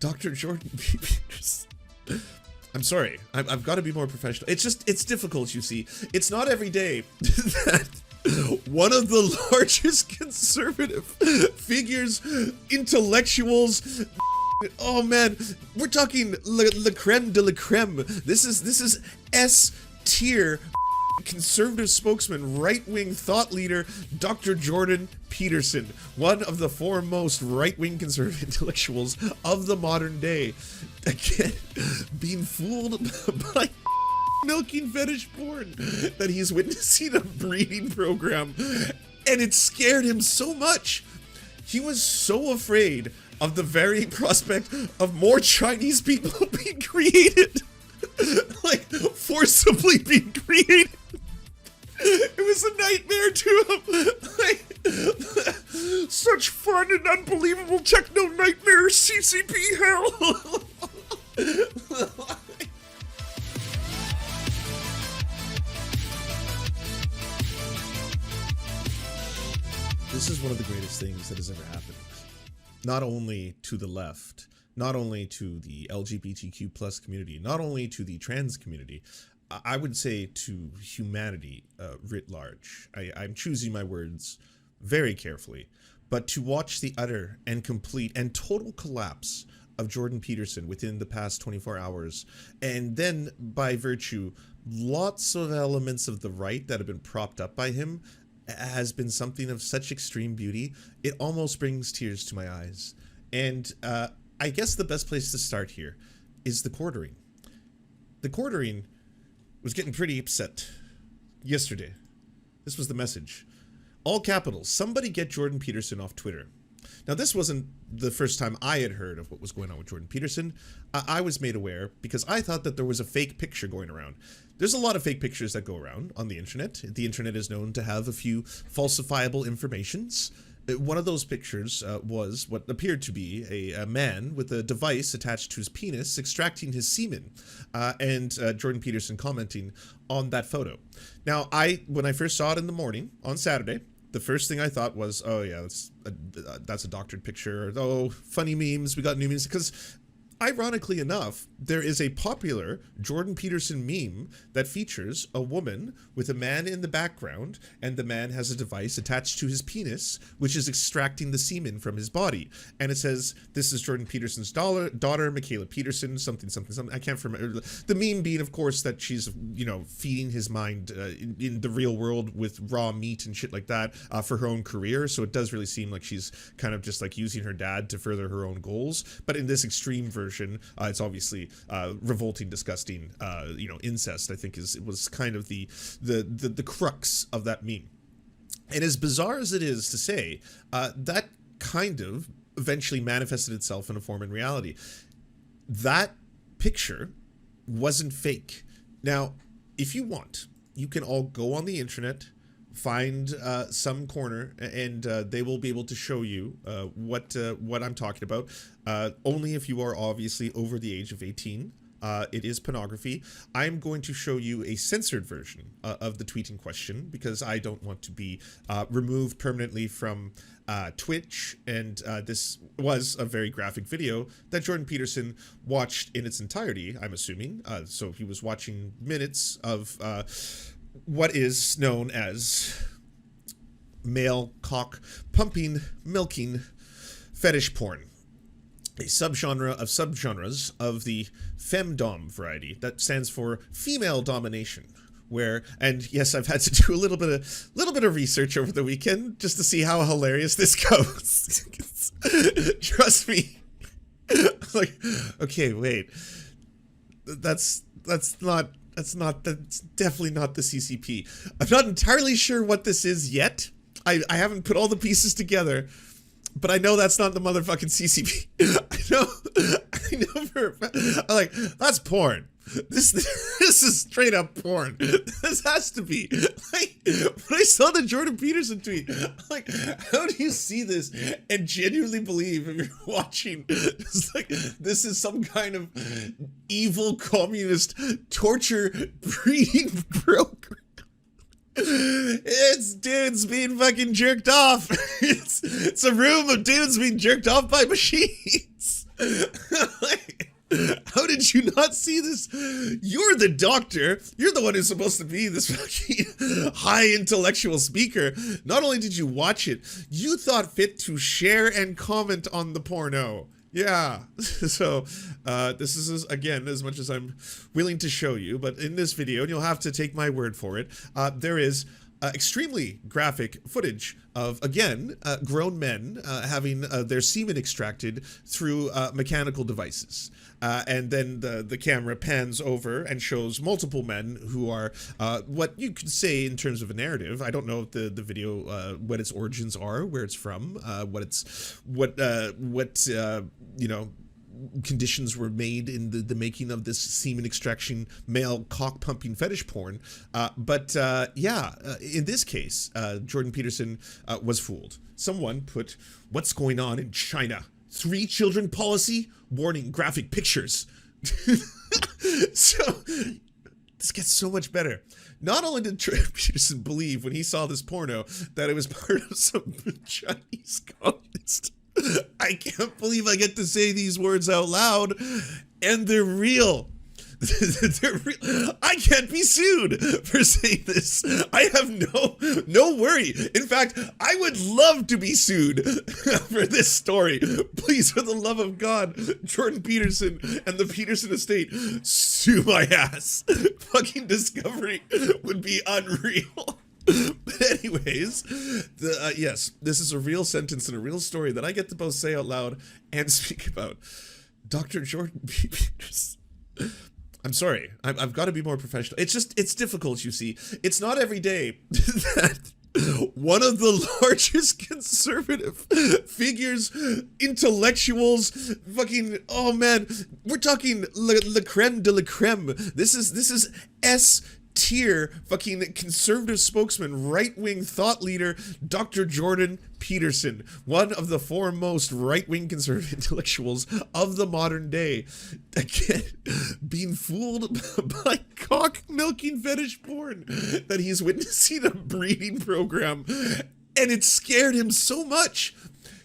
Dr. Jordan Peterson. I'm sorry. I've got to be more professional. It's difficult, you see. It's not every day that one of the largest conservative figures, intellectuals, oh man, we're talking la creme de la creme. This is S tier conservative spokesman, right-wing thought leader, Dr. Jordan Peterson, one of the foremost right-wing conservative intellectuals of the modern day. Again, being fooled by milking fetish porn that he's witnessing a breeding program, and it scared him so much. He was so afraid of the very prospect of more Chinese people being created, like forcibly being created. It was a nightmare to him. Like, such fun and unbelievable techno nightmare CCP hell. This is one of the greatest things that has ever happened. Not only to the left, not only to the LGBTQ plus community, not only to the trans community, I would say to humanity writ large. I'm choosing my words very carefully, but to watch the utter and complete and total collapse of Jordan Peterson within the past 24 hours, and then by virtue, lots of elements of the right that have been propped up by him, has been something of such extreme beauty, it almost brings tears to my eyes. And I guess the best place to start here is the quartering. The quartering was getting pretty upset yesterday. This was the message. All capitals, somebody get Jordan Peterson off Twitter. Now, this wasn't the first time I had heard of what was going on with Jordan Peterson. I was made aware because I thought that there was a fake picture going around. There's a lot of fake pictures that go around on the internet. The internet is known to have a few falsifiable informations. One of those pictures was what appeared to be a man with a device attached to his penis extracting his semen, and Jordan Peterson commenting on that photo. Now, when I first saw it in the morning on Saturday, the first thing I thought was, oh yeah, that's a doctored picture. Oh, funny memes. We got new memes. Because ironically enough, there is a popular Jordan Peterson meme that features a woman with a man in the background, and the man has a device attached to his penis, which is extracting the semen from his body. And it says, this is Jordan Peterson's daughter, Michaela Peterson, something. I can't remember. The meme being, of course, that she's, feeding his mind in the real world with raw meat and shit like that for her own career. So it does really seem like she's kind of just like using her dad to further her own goals. But in this extreme version, it's obviously revolting, disgusting, incest, I think was kind of the crux of that meme. And as bizarre as it is to say, that kind of eventually manifested itself in a form in reality. That picture wasn't fake. Now, if you want, you can all go on the internet, find some corner, and they will be able to show you what I'm talking about. Only if you are obviously over the age of 18. It is pornography. I'm going to show you a censored version of the tweet in question because I don't want to be removed permanently from Twitch, and this was a very graphic video that Jordan Peterson watched in its entirety, I'm assuming. So he was watching minutes of what is known as male cock pumping, milking fetish porn. A subgenre of subgenres of the femdom variety that stands for female domination. And yes, I've had to do a little bit of research over the weekend just to see how hilarious this goes. Trust me. Like, okay, wait. That's definitely not the CCP. I'm not entirely sure what this is yet. I haven't put all the pieces together. But I know that's not the motherfucking CCP. I know for a fact. I'm like, that's porn. This is straight up porn. This has to be. Like, when I saw the Jordan Peterson tweet, I'm like, how do you see this and genuinely believe if you're watching, it's like, this is some kind of evil communist torture breeding program? It's dudes being fucking jerked off. It's a room of dudes being jerked off by machines. Did you not see this? You're the doctor. You're the one who's supposed to be this fucking high intellectual speaker. Not only did you watch it, you thought fit to share and comment on the porno. Yeah, so this is, again, as much as I'm willing to show you, but in this video, and you'll have to take my word for it, there is extremely graphic footage of, again, grown men having their semen extracted through mechanical devices. And then the camera pans over and shows multiple men who are what you could say in terms of a narrative. I don't know if the video, what its origins are, where it's from, what you know, conditions were made in the making of this semen extraction male cock pumping fetish porn. Yeah, in this case, Jordan Peterson was fooled. Someone put "What's going on in China? 3 children policy? Warning, graphic pictures." So this gets so much better. Not only did Jordan Peterson believe when he saw this porno that it was part of some Chinese communist. I can't believe I get to say these words out loud, and they're real. They're real. I can't be sued for saying this. I have no worry. In fact, I would love to be sued for this story. Please, for the love of God, Jordan Peterson and the Peterson estate, sue my ass. Fucking Discovery would be unreal. But anyways, yes, this is a real sentence and a real story that I get to both say out loud and speak about. Dr. Jordan B. Peterson. I'm sorry, I've got to be more professional. It's difficult, you see. It's not every day that one of the largest conservative figures, intellectuals, fucking, oh man, we're talking la creme de la creme. This is S-tier fucking conservative spokesman, right-wing thought leader, Dr. Jordan Peterson, one of the foremost right-wing conservative intellectuals of the modern day, again, being fooled by cock-milking fetish porn, that he's witnessing a breeding program, and it scared him so much.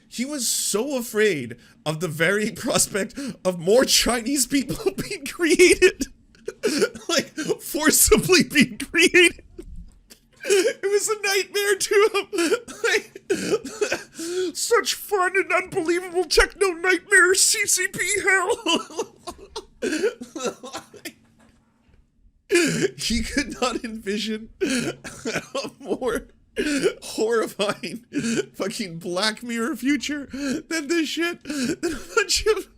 He was so afraid of the very prospect of more Chinese people being created. Like, forcibly being created. It was a nightmare to him. Like, such fun and unbelievable techno nightmare CCP hell. He could not envision a more horrifying fucking Black Mirror future than this shit. Than a bunch of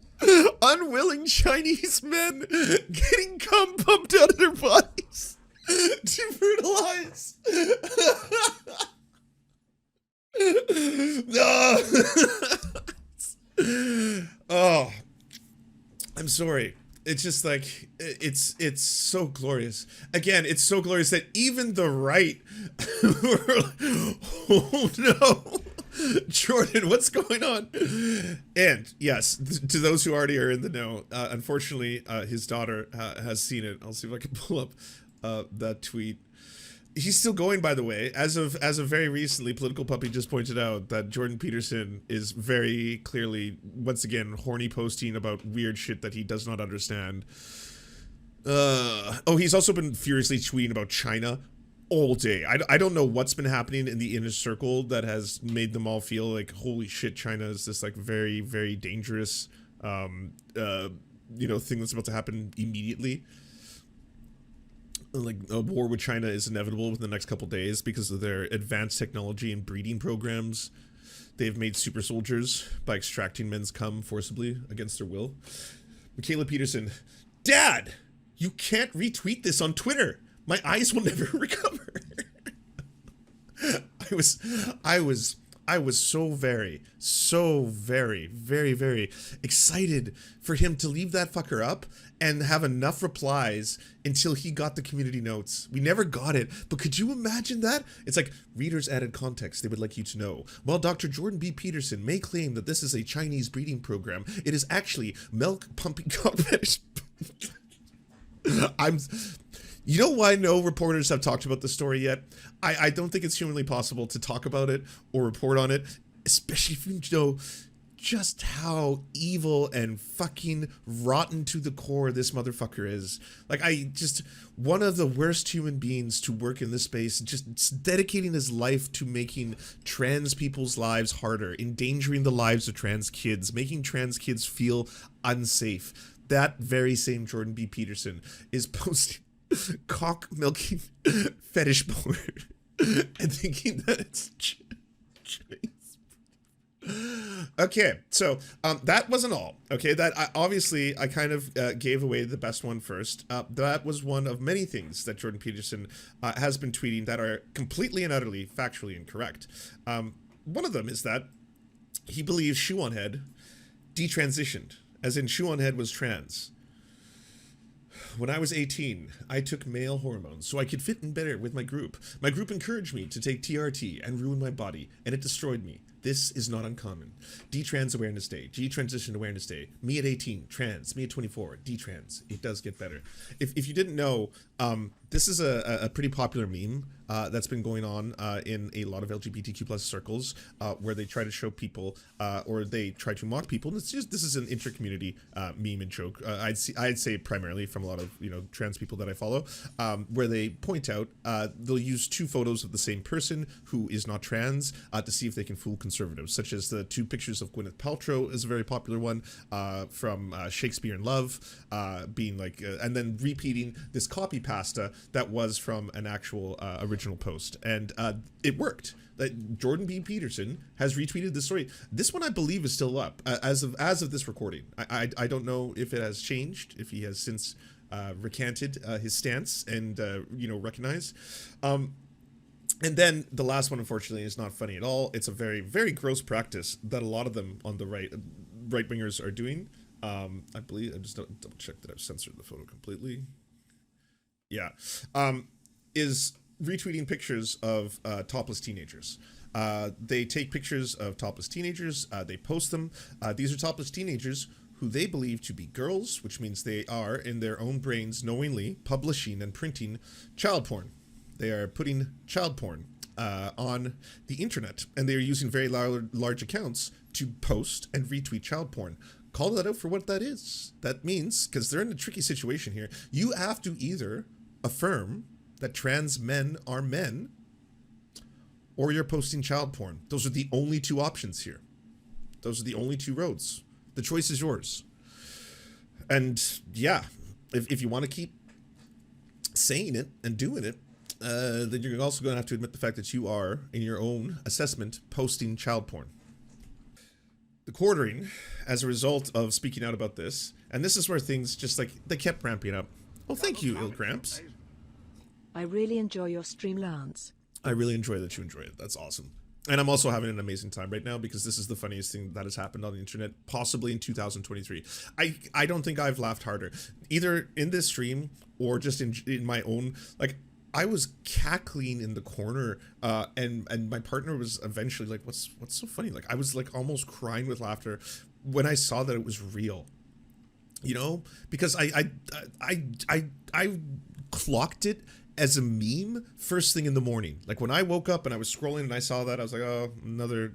unwilling Chinese men getting cum pumped out of their bodies to fertilize. Oh, I'm sorry. It's just like, it's so glorious. Again, it's so glorious that even the right were like, oh no, Jordan, what's going on? And yes, to those who already are in the know, unfortunately, his daughter has seen it. I'll see if I can pull up that tweet. He's still going, by the way. As of very recently, Political Puppy just pointed out that Jordan Peterson is very clearly, once again, horny posting about weird shit that he does not understand. Oh, he's also been furiously tweeting about China all day. I don't know what's been happening in the inner circle that has made them all feel like, holy shit, China is this like very, very dangerous, you know, thing that's about to happen immediately. Like, a war with China is inevitable within the next couple days because of their advanced technology and breeding programs. They've made super soldiers by extracting men's cum forcibly against their will. Michaela Peterson, Dad, you can't retweet this on Twitter. My eyes will never recover. I was so very, very excited for him to leave that fucker up and have enough replies until he got the community notes. We never got it, but could you imagine that? It's like, readers added context they would like you to know. While Dr. Jordan B. Peterson may claim that this is a Chinese breeding program, it is actually milk pumping cock fetish. You know why no reporters have talked about the story yet? I don't think it's humanly possible to talk about it or report on it, especially if you know just how evil and fucking rotten to the core this motherfucker is. Like, one of the worst human beings to work in this space, just dedicating his life to making trans people's lives harder, endangering the lives of trans kids, making trans kids feel unsafe. That very same Jordan B. Peterson is posting cock milking fetish porn and thinking that it's okay, so that wasn't all. Okay, that obviously I kind of gave away the best one first. That was one of many things that Jordan Peterson has been tweeting that are completely and utterly factually incorrect. One of them is that he believes Shoe on Head detransitioned, as in Shoe on Head was trans. When I was 18, I took male hormones so I could fit in better with my group. My group encouraged me to take TRT and ruin my body, and it destroyed me. This is not uncommon. Detrans Awareness Day, Detransition Awareness Day. Me at 18, trans. Me at 24, detrans. It does get better. If you didn't know, this is a pretty popular meme that's been going on in a lot of LGBTQ plus circles where they try to show people or they try to mock people. And this is an inter-community meme and joke. I'd say primarily from a lot of trans people that I follow, where they point out they'll use two photos of the same person who is not trans to see if they can fool conservatives, such as the two pictures of Gwyneth Paltrow is a very popular one from Shakespeare in Love, being like, and then repeating this copy pasta that was from an actual original post, and it worked. Jordan B. Peterson has retweeted this story. This one I believe is still up as of this recording. I don't know if it has changed, if he has since recanted his stance and recognized. And then the last one, unfortunately, is not funny at all. It's a very, very gross practice that a lot of them on the right wingers are doing. I believe, I just double check that I've censored the photo completely. Yeah. Is retweeting pictures of topless teenagers. They take pictures of topless teenagers, they post them. These are topless teenagers who they believe to be girls, which means they are, in their own brains, knowingly publishing and printing child porn. They are putting child porn on the internet, and they are using very large accounts to post and retweet child porn. Call that out for what that is. That means, because they're in a tricky situation here, you have to either affirm that trans men are men, or you're posting child porn. Those are the only two options here. Those are the only two roads. The choice is yours. And yeah, if you want to keep saying it and doing it, then you're also going to have to admit the fact that you are, in your own assessment, posting child porn. The quartering, as a result of speaking out about this, and this is where things just they kept ramping up. Oh, thank you, Ilgramps. I really enjoy your stream, Lance. I really enjoy that you enjoy it. That's awesome. And I'm also having an amazing time right now because this is the funniest thing that has happened on the internet, possibly in 2023. I don't think I've laughed harder, either in this stream or just in my own, I was cackling in the corner, and my partner was eventually like, what's so funny? I was almost crying with laughter when I saw that it was real, because I clocked it as a meme first thing in the morning. When I woke up and I was scrolling and I saw that, I was like, oh, another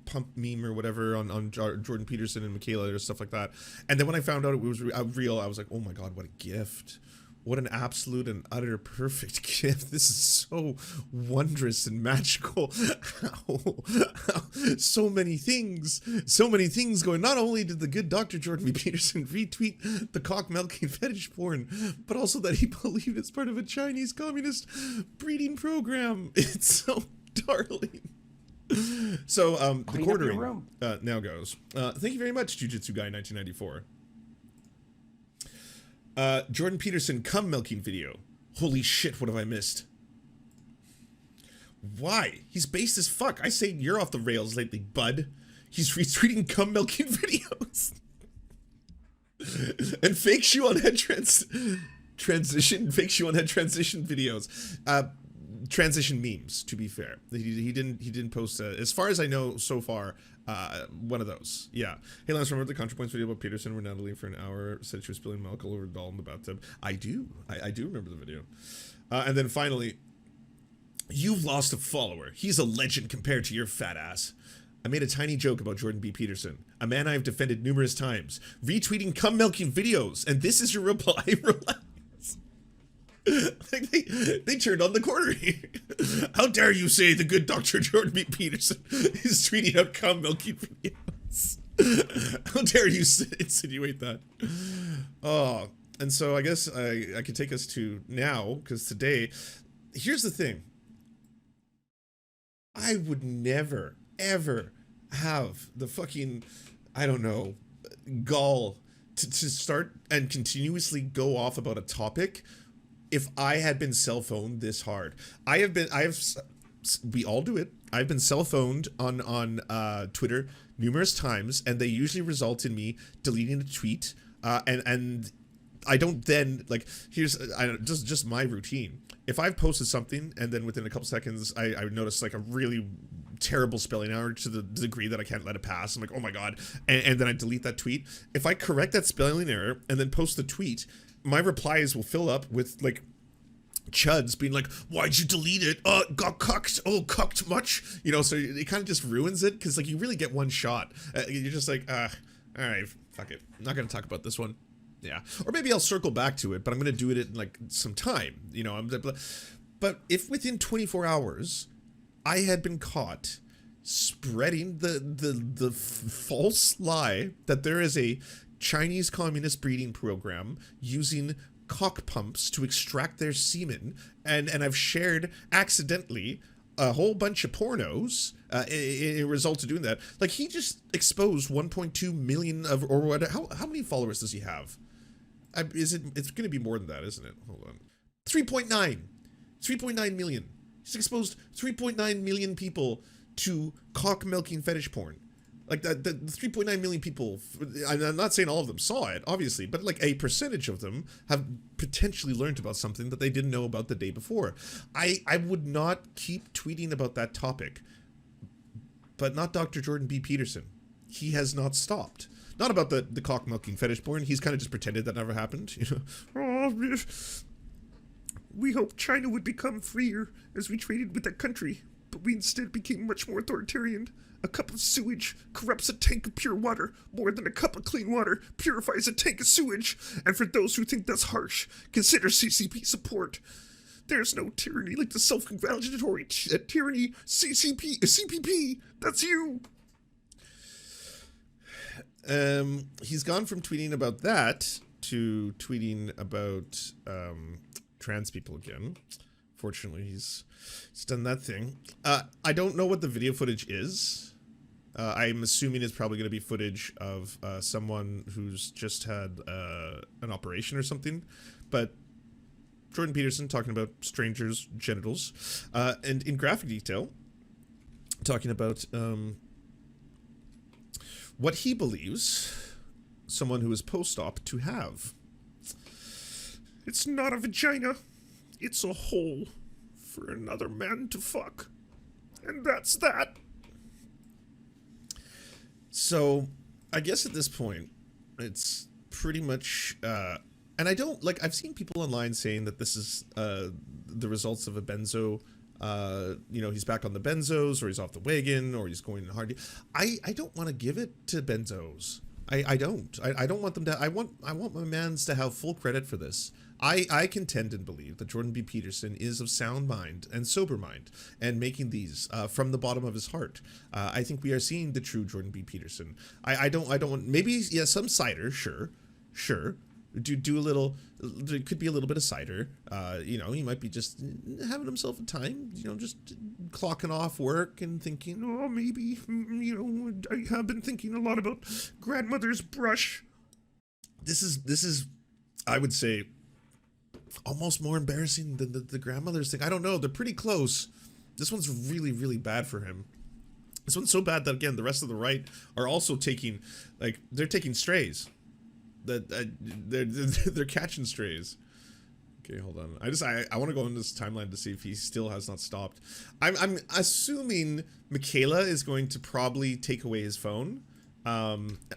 pump meme or whatever on Jordan Peterson and Michaela or stuff like that. And then when I found out it was real, I was like, oh my God, what a gift. What an absolute and utter perfect gift. This is so wondrous and magical. So many things going. Not only did the good Dr. Jordan B. Peterson retweet the cock milking fetish porn, but also that he believed it's part of a Chinese communist breeding program. It's so darling. So the quartering now goes. Thank you very much, Jujitsu Guy 1994. Jordan Peterson cum milking video. Holy shit, what have I missed? Why? He's based as fuck. I say you're off the rails lately, bud. He's retweeting cum milking videos. And fake shoe on head fake shoe on head transition videos. Transition memes, to be fair. He didn't post, as far as I know so far, one of those. Yeah. Hey, Lance, remember the ContraPoints video about Peterson where Natalie for an hour said she was spilling milk all over a doll in the bathtub? I do. I do remember the video. And then finally, you've lost a follower. He's a legend compared to your fat ass. I made a tiny joke about Jordan B. Peterson, a man I've defended numerous times, retweeting cum-milking videos, and this is your reply. Relax. Like they turned on the corner here. How dare you say the good Dr. Jordan B. Peterson is tweeting out cum-milking videos? How dare you insinuate that? Oh, and so I guess I could take us to now, because today, here's the thing. I would never, ever have the fucking, I don't know, gall to start and continuously go off about a topic if I had been cell phoned this hard. We all do it. I've been cell phoned on Twitter numerous times, and they usually result in me deleting a tweet, and I don't then, like, here's just my routine. If I've posted something and then within a couple seconds I notice like a really terrible spelling error to the degree that I can't let it pass, I'm like, oh my god, and then I delete that tweet. If I correct that spelling error and then post the tweet, my replies will fill up with like chuds being like, why'd you delete it? Got cucked. Oh, cucked much? You know, so it kind of just ruins it, because like you really get one shot. You're just like, all right, fuck it. I'm not gonna talk about this one. Yeah, or maybe I'll circle back to it, but I'm gonna do it in like some time, you know. But if within 24 hours I had been caught spreading the false lie that there is a Chinese communist breeding program using cock pumps to extract their semen, and I've shared accidentally a whole bunch of pornos in a result of doing that. Like, he just exposed 1.2 million of, or what? How many followers does he have? It's going to be more than that, isn't it? Hold on. 3.9 million. He's exposed 3.9 million people to cock milking fetish porn. Like the 3.9 million people, I'm not saying all of them saw it, obviously, but like a percentage of them have potentially learned about something that they didn't know about the day before. I would not keep tweeting about that topic, but not Dr. Jordan B. Peterson. He has not stopped. Not about the cock milking fetish porn. He's kind of just pretended that never happened. You know, we hoped China would become freer as we traded with that country, but we instead became much more authoritarian. A cup of sewage corrupts a tank of pure water more than a cup of clean water purifies a tank of sewage. And for those who think that's harsh, consider CCP support. There's no tyranny like the self-congratulatory tyranny CPP. That's you. He's gone from tweeting about that to tweeting about trans people again. Fortunately, he's done that thing. I don't know what the video footage is. I'm assuming it's probably going to be footage of someone who's just had an operation or something. But Jordan Peterson talking about strangers' genitals, and in graphic detail, talking about what he believes someone who is post-op to have. It's not a vagina. It's a hole for another man to fuck. And that's that. So, I guess at this point, it's pretty much, and I don't, like, I've seen people online saying that this is the results of a benzo, you know, he's back on the benzos, or he's off the wagon, or he's going hard. I don't want to give it to benzos. I don't. I don't want them to, I want my mans to have full credit for this. I contend and believe that Jordan B. Peterson is of sound mind and sober mind, and making these from the bottom of his heart. I think we are seeing the true Jordan B. Peterson. I don't want, maybe, yeah, some cider, sure. Do a little, there could be a little bit of cider. You know, he might be just having himself a time, you know, just clocking off work and thinking, oh, maybe, you know, I have been thinking a lot about grandmother's brush. This is, I would say, almost more embarrassing than the grandmother's thing. I don't know. They're pretty close. This one's really, really bad for him. This one's so bad that, again, the rest of the right are also taking, like, they're taking strays. They're catching strays. Okay, hold on. I want to go in this timeline to see if he still has not stopped. I'm assuming Michaela is going to probably take away his phone,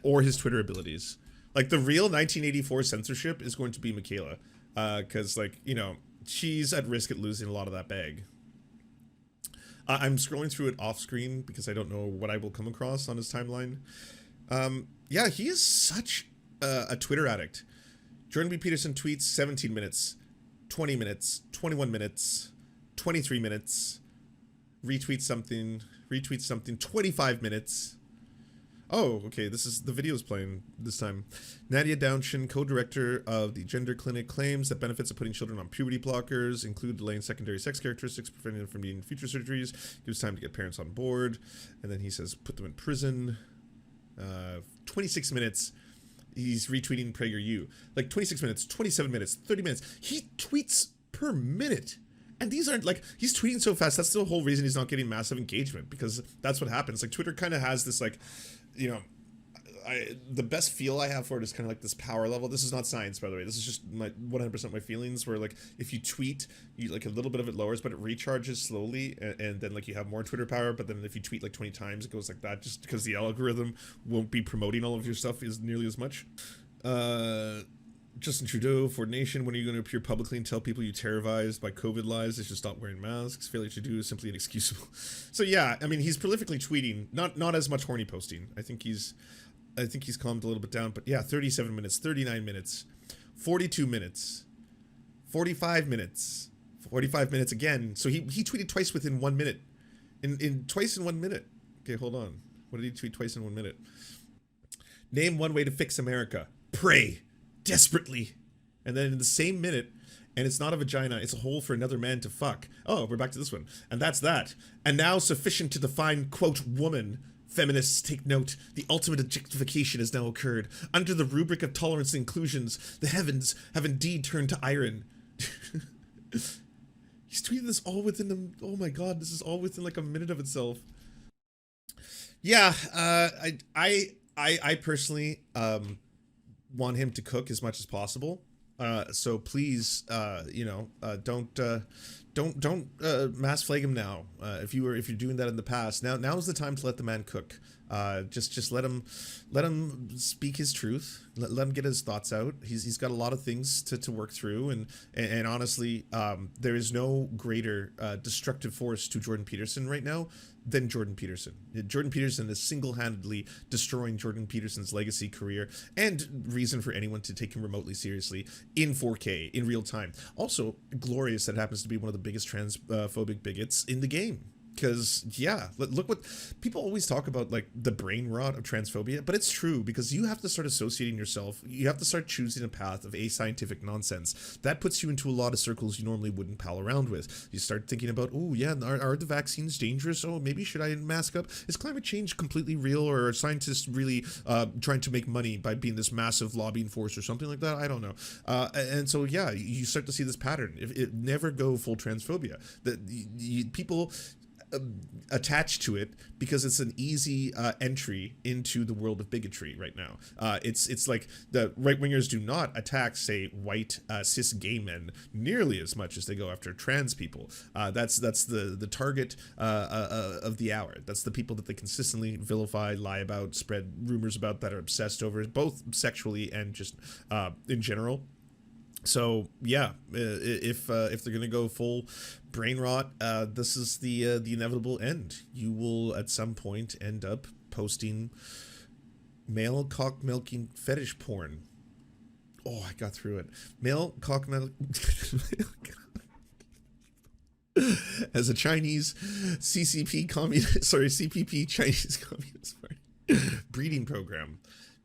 or his Twitter abilities. Like, the real 1984 censorship is going to be Michaela. Because, like, you know, she's at risk at losing a lot of that bag. I'm scrolling through it off screen because I don't know what I will come across on his timeline. Yeah, he is such a Twitter addict. Jordan B. Peterson tweets 17 minutes, 20 minutes, 21 minutes, 23 minutes, retweets something, 25 minutes. Oh, okay, this is the video's playing this time. Nadia Downshin, co-director of the Gender Clinic, claims that benefits of putting children on puberty blockers include delaying secondary sex characteristics, preventing them from needing future surgeries, gives time to get parents on board, and then he says put them in prison. 26 minutes, he's retweeting PragerU. Like 26 minutes, 27 minutes, 30 minutes. He tweets per minute. And these aren't like, he's tweeting so fast. That's the whole reason he's not getting massive engagement, because that's what happens. Like Twitter kind of has this like, you know, the best feel I have for it is kind of like this power level. This is not science, by the way. This is just my 100% my feelings, where like if you tweet, you like a little bit of it lowers, but it recharges slowly, and then like you have more Twitter power. But then if you tweet like 20 times, it goes like that, just because the algorithm won't be promoting all of your stuff as nearly as much. Justin Trudeau, Ford Nation, when are you going to appear publicly and tell people you terrorized by COVID lies they should stop wearing masks? Failure to do is simply inexcusable. So yeah, I mean, he's prolifically tweeting, not as much horny posting. I think he's calmed a little bit down, but yeah, 37 minutes, 39 minutes, 42 minutes, 45 minutes, 45 minutes again. So he tweeted twice within 1 minute. Twice in 1 minute. Okay, hold on. What did he tweet twice in 1 minute? Name one way to fix America. Pray. Desperately. And then in the same minute, and it's not a vagina, it's a hole for another man to fuck. Oh, we're back to this one. And that's that. And now sufficient to define, quote, woman. Feminists, take note. The ultimate objectification has now occurred. Under the rubric of tolerance and inclusions, the heavens have indeed turned to iron. He's tweeted this all within oh my god, this is all within like a minute of itself. Yeah, I personally want him to cook as much as possible. So please, don't mass flag him now. If you're doing that in the past, now's the time to let the man cook. Just let him speak his truth. Let him get his thoughts out. He's got a lot of things to work through, and honestly, there is no greater destructive force to Jordan Peterson right now than Jordan Peterson. Jordan Peterson is single-handedly destroying Jordan Peterson's legacy, career, and reason for anyone to take him remotely seriously in 4K, in real time. Also, glorious that happens to be one of the biggest transphobic bigots in the game. Because, yeah, look what people always talk about, like the brain rot of transphobia, but it's true, because you have to start associating yourself. You have to start choosing a path of ascientific nonsense. That puts you into a lot of circles you normally wouldn't pal around with. You start thinking about, oh, yeah, are the vaccines dangerous? Oh, maybe should I mask up? Is climate change completely real, or are scientists really trying to make money by being this massive lobbying force or something like that? I don't know. And so, yeah, you start to see this pattern. It never go full transphobia. People attached to it because it's an easy entry into the world of bigotry right now. It's like the right-wingers do not attack, say, white cis gay men nearly as much as they go after trans people. That's the target of the hour. That's the people that they consistently vilify, lie about, spread rumors about, that are obsessed over, both sexually and just in general. So yeah, if they're gonna go full brain rot, this is the inevitable end. You will at some point end up posting male cock milking fetish porn. Oh, I got through it. Male cock milk. As a Chinese CCP CPP Chinese Communist Party breeding program,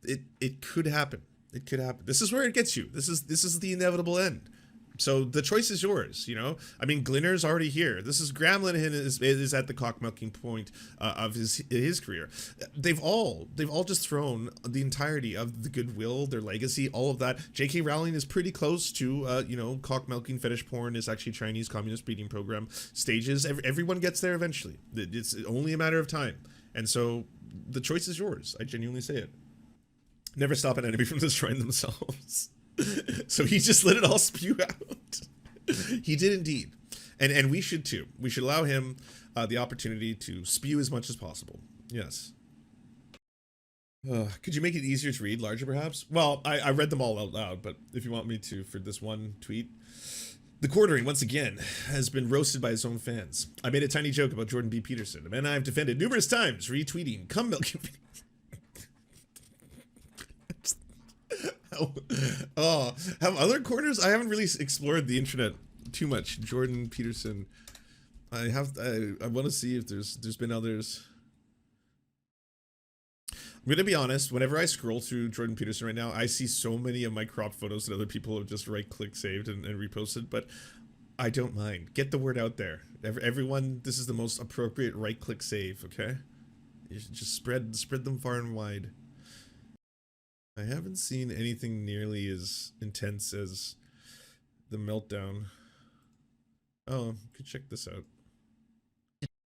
it could happen. It could happen. This is where it gets you. This is the inevitable end. So the choice is yours, you know? I mean, Glinner's already here. This is Gramlin is at the cock milking point of his career. They've all just thrown the entirety of the goodwill, their legacy, all of that. J.K. Rowling is pretty close to, cock milking fetish porn is actually Chinese Communist breeding program stages. Everyone gets there eventually. It's only a matter of time. And so the choice is yours. I genuinely say it. Never stop an enemy from destroying themselves. So he just let it all spew out. He did indeed. And we should too. We should allow him the opportunity to spew as much as possible. Yes. Could you make it easier to read, larger perhaps? Well, I read them all out loud, but if you want me to for this one tweet. The Quartering, once again, has been roasted by his own fans. I made a tiny joke about Jordan B. Peterson, a man I have defended numerous times, retweeting cum milking oh, have other corners? I haven't really explored the internet too much. Jordan Peterson. I want to see if there's been others. I'm gonna be honest, whenever I scroll through Jordan Peterson right now, I see so many of my cropped photos that other people have just right-click saved and reposted, but I don't mind. Get the word out there. Everyone, this is the most appropriate right-click save, okay? You should just spread them far and wide. I haven't seen anything nearly as intense as the meltdown. Oh, you could check this out.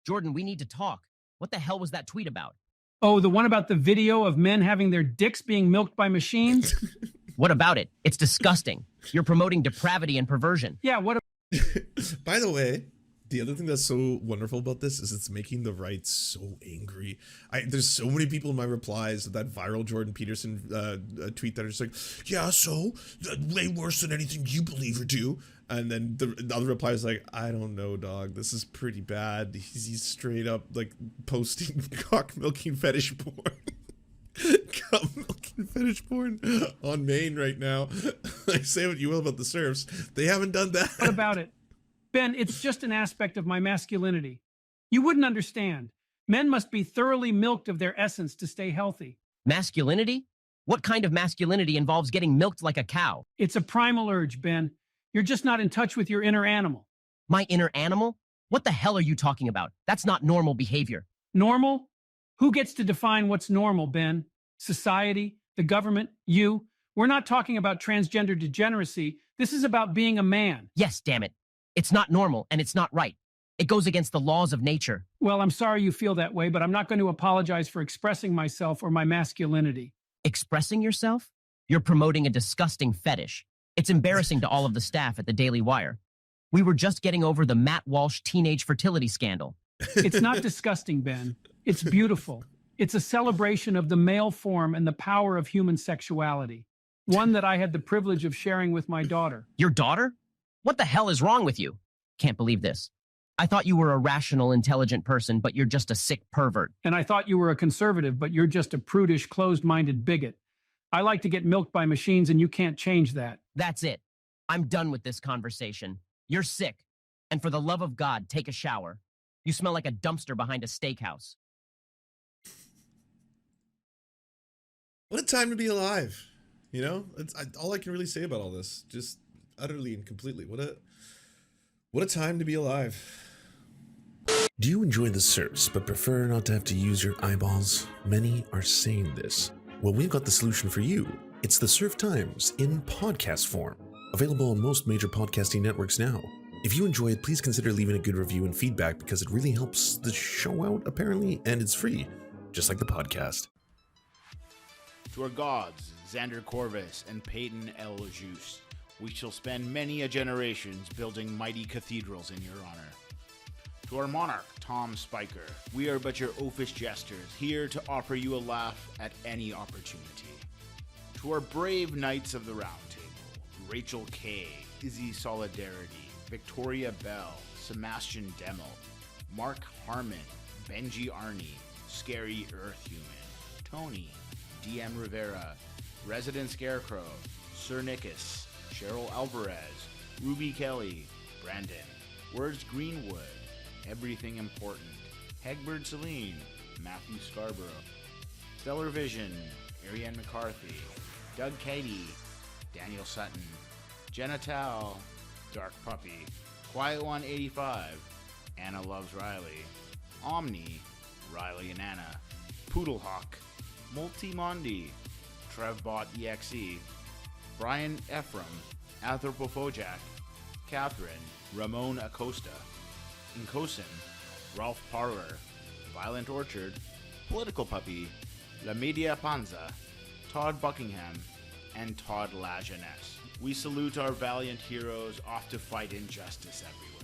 Jordan, we need to talk. What the hell was that tweet about? Oh, the one about the video of men having their dicks being milked by machines? What about it? It's disgusting. You're promoting depravity and perversion. Yeah, what By the way, the other thing that's so wonderful about this is it's making the right so angry. There's so many people in my replies of that viral Jordan Peterson tweet that are just like, yeah, so way worse than anything you believe or do. And then the other reply is like, I don't know, dog. This is pretty bad. He's straight up like posting cock milking fetish porn. Cock milking fetish porn on Maine right now. Like, say what you will about the Serfs, they haven't done that. What about it? Ben, it's just an aspect of my masculinity. You wouldn't understand. Men must be thoroughly milked of their essence to stay healthy. Masculinity? What kind of masculinity involves getting milked like a cow? It's a primal urge, Ben. You're just not in touch with your inner animal. My inner animal? What the hell are you talking about? That's not normal behavior. Normal? Who gets to define what's normal, Ben? Society? The government? You? We're not talking about transgender degeneracy. This is about being a man. Yes, damn it. It's not normal and it's not right. It goes against the laws of nature. Well, I'm sorry you feel that way, but I'm not going to apologize for expressing myself or my masculinity. Expressing yourself? You're promoting a disgusting fetish. It's embarrassing to all of the staff at the Daily Wire. We were just getting over the Matt Walsh teenage fertility scandal. It's not disgusting, Ben. It's beautiful. It's a celebration of the male form and the power of human sexuality. One that I had the privilege of sharing with my daughter. Your daughter? What the hell is wrong with you? Can't believe this. I thought you were a rational, intelligent person, but you're just a sick pervert. And I thought you were a conservative, but you're just a prudish, closed-minded bigot. I like to get milked by machines, and you can't change that. That's it. I'm done with this conversation. You're sick. And for the love of God, take a shower. You smell like a dumpster behind a steakhouse. What a time to be alive. You know, all I can really say about all this. Just utterly and completely. What a time to be alive. Do you enjoy the Serfs but prefer not to have to use your eyeballs? Many are saying this. Well, we've got the solution for you. It's the Serf Times in podcast form. Available on most major podcasting networks now. If you enjoy it, please consider leaving a good review and feedback because it really helps the show out, apparently, and it's free, just like the podcast. To our gods, Xander Corvus and Peyton L. Juste, we shall spend many a generations building mighty cathedrals in your honor. To our monarch, Tom Spiker, we are but your oafish jesters, here to offer you a laugh at any opportunity. To our brave knights of the Round Table, Rachel K., Izzy Solidarity, Victoria Bell, Sebastian Demel, Mark Harmon, Benji Arney, Scary Earth Human, Tony, DM Rivera, Resident Scarecrow, Sir Nickus, Cheryl Alvarez, Ruby Kelly, Brandon, Words Greenwood, Everything Important, Hegbert Celine, Matthew Scarborough, Stellar Vision, Ariane McCarthy, Doug Cady, Daniel Sutton, Jenna Tao, Dark Puppy, Quiet One 85, Anna Loves Riley, Omni, Riley and Anna, Poodlehawk, Multimondi, Trevbot EXE, Brian Ephraim, Anthropophojack, Catherine, Ramon Acosta, Incosin, Ralph Parler, Violent Orchard, Political Puppy, La Media Panza, Todd Buckingham, and Todd La Jeunesse. We salute our valiant heroes off to fight injustice everywhere.